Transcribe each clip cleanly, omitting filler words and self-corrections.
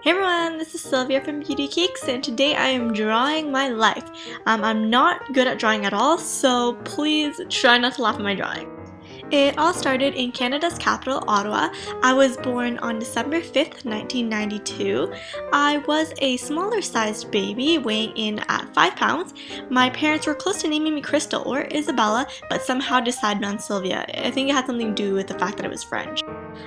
Hey everyone, this is Sylvia from Beautycakez, and today I am drawing my life. I'm not good at drawing at all, so please try not to laugh at my drawing. It all started in Canada's capital, Ottawa. I was born on December 5th, 1992. I was a smaller sized baby, weighing in at 5 pounds. My parents were close to naming me Crystal or Isabella, but somehow decided on Sylvia. I think it had something to do with the fact that it was French.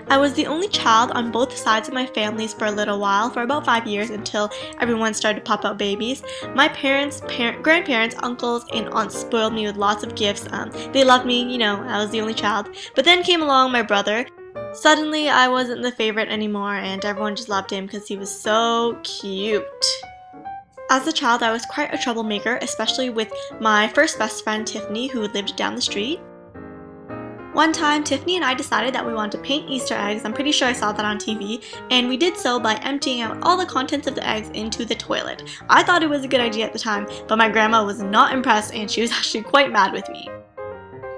I was the only child on both sides of my families for a little while, for about 5 years, until everyone started to pop out babies. My parents, grandparents, uncles, and aunts spoiled me with lots of gifts. They loved me, I was the only child. But then came along my brother. Suddenly I wasn't the favorite anymore, and everyone just loved him because he was so cute. As a child, I was quite a troublemaker, especially with my first best friend Tiffany, who lived down the street. One time, Tiffany and I decided that we wanted to paint Easter eggs. I'm pretty sure I saw that on TV, and we did so by emptying out all the contents of the eggs into the toilet. I thought it was a good idea at the time, but my grandma was not impressed and she was actually quite mad with me.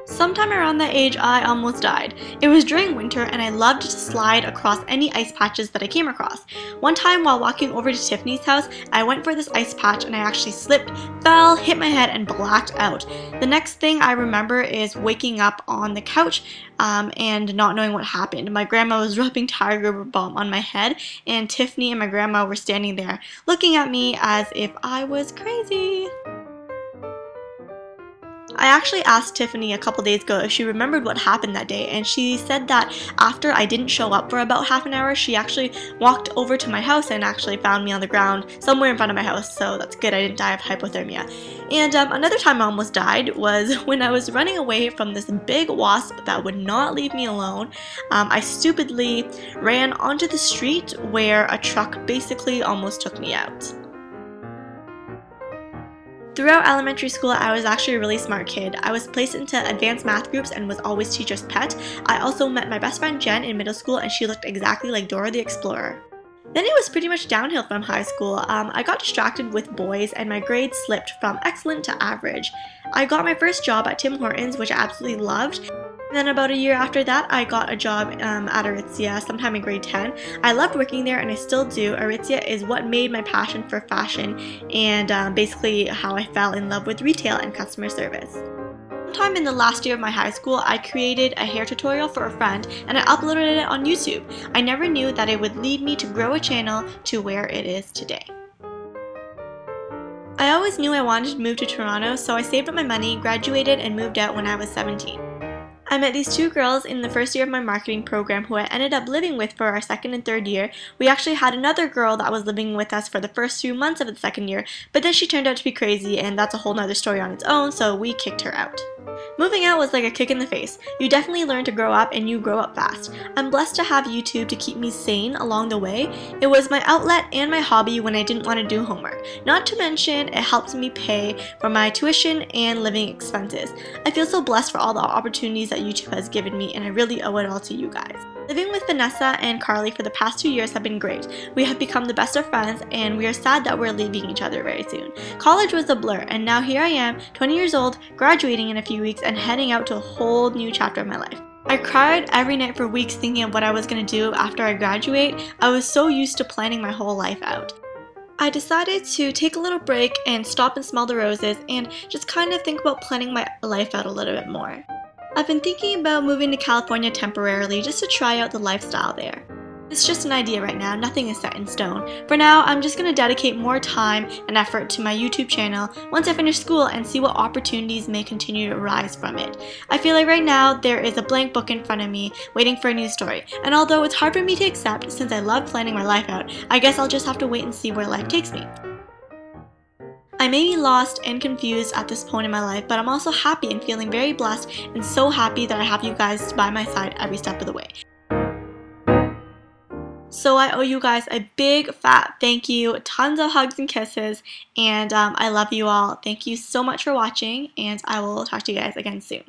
Sometime around that age, I almost died. It was during winter and I loved to slide across any ice patches that I came across. One time while walking over to Tiffany's house, I went for this ice patch and I actually slipped, fell, hit my head, and blacked out. The next thing I remember is waking up on the couch and not knowing what happened. My grandma was rubbing Tiger Rubber balm on my head, and Tiffany and my grandma were standing there looking at me as if I was crazy. I actually asked Tiffany a couple days ago if she remembered what happened that day, and she said that after I didn't show up for about half an hour, she actually walked over to my house and actually found me on the ground somewhere in front of my house, so that's good, I didn't die of hypothermia. And another time I almost died was when I was running away from this big wasp that would not leave me alone. I stupidly ran onto the street where a truck basically almost took me out. Throughout elementary school, I was actually a really smart kid. I was placed into advanced math groups and was always teacher's pet. I also met my best friend Jen in middle school, and she looked exactly like Dora the Explorer. Then it was pretty much downhill from high school. I got distracted with boys and my grades slipped from excellent to average. I got my first job at Tim Hortons, which I absolutely loved. And then about a year after that, I got a job at Aritzia sometime in grade 10. I loved working there and I still do. Aritzia is what made my passion for fashion and basically how I fell in love with retail and customer service. Sometime in the last year of my high school, I created a hair tutorial for a friend and I uploaded it on YouTube. I never knew that it would lead me to grow a channel to where it is today. I always knew I wanted to move to Toronto, so I saved up my money, graduated, and moved out when I was 17. I met these two girls in the first year of my marketing program who I ended up living with for our second and third year. We actually had another girl that was living with us for the first 2 months of the second year, but then she turned out to be crazy, and that's a whole nother story on its own, so we kicked her out. Moving out was like a kick in the face. You definitely learn to grow up, and you grow up fast. I'm blessed to have YouTube to keep me sane along the way. It was my outlet and my hobby when I didn't want to do homework. Not to mention, it helped me pay for my tuition and living expenses. I feel so blessed for all the opportunities that YouTube has given me, and I really owe it all to you guys. Living with Vanessa and Carly for the past 2 years have been great. We have become the best of friends, and we are sad that we're leaving each other very soon. College was a blur, and now here I am, 20 years old, graduating in a few weeks, and heading out to a whole new chapter of my life. I cried every night for weeks thinking of what I was going to do after I graduate. I was so used to planning my whole life out. I decided to take a little break and stop and smell the roses and just kind of think about planning my life out a little bit more. I've been thinking about moving to California temporarily just to try out the lifestyle there. It's just an idea right now, nothing is set in stone. For now, I'm just going to dedicate more time and effort to my YouTube channel once I finish school and see what opportunities may continue to arise from it. I feel like right now there is a blank book in front of me waiting for a new story, and although it's hard for me to accept since I love planning my life out, I guess I'll just have to wait and see where life takes me. I may be lost and confused at this point in my life, but I'm also happy and feeling very blessed and so happy that I have you guys by my side every step of the way. So I owe you guys a big fat thank you, tons of hugs and kisses, and I love you all. Thank you so much for watching, and I will talk to you guys again soon.